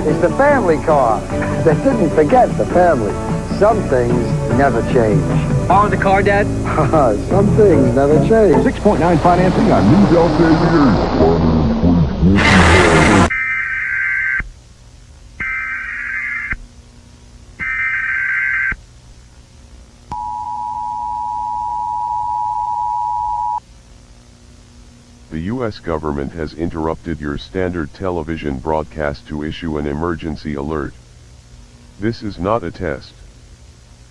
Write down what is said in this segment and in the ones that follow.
is the family car. They didn't forget the family. Some things never change. Borrow the car, Dad? Some things never change. 6.9 financing on new Delta EAS. The U.S. government has interrupted your standard television broadcast to issue an emergency alert. This is not a test.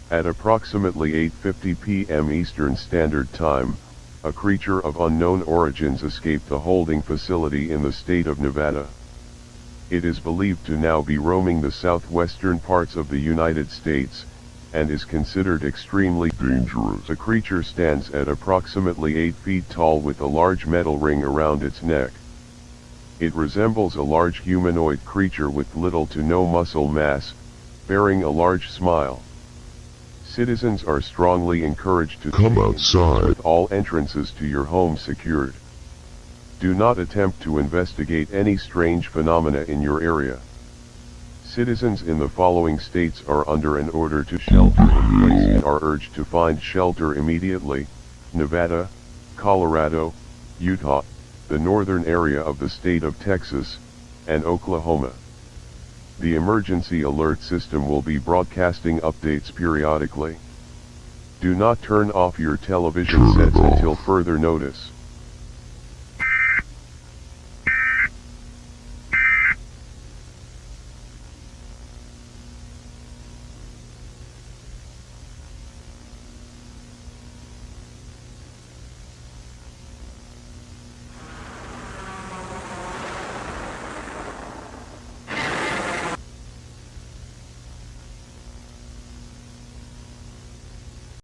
At approximately 8:50 p.m. Eastern Standard Time, a creature of unknown origins escaped the holding facility in the state of Nevada. It is believed to now be roaming the southwestern parts of the United States, and is considered extremely dangerous. The creature stands at approximately 8 feet tall with a large metal ring around its neck. It resembles a large humanoid creature with little to no muscle mass, bearing a large smile. Citizens are strongly encouraged to Come stay outside. with all entrances to your home secured. Do not attempt to investigate any strange phenomena in your area. Citizens in the following states are under an order to shelter in place and are urged to find shelter immediately: Nevada, Colorado, Utah, the northern area of the state of Texas, and Oklahoma. The emergency alert system will be broadcasting updates periodically. Do not turn off your television sets until further notice.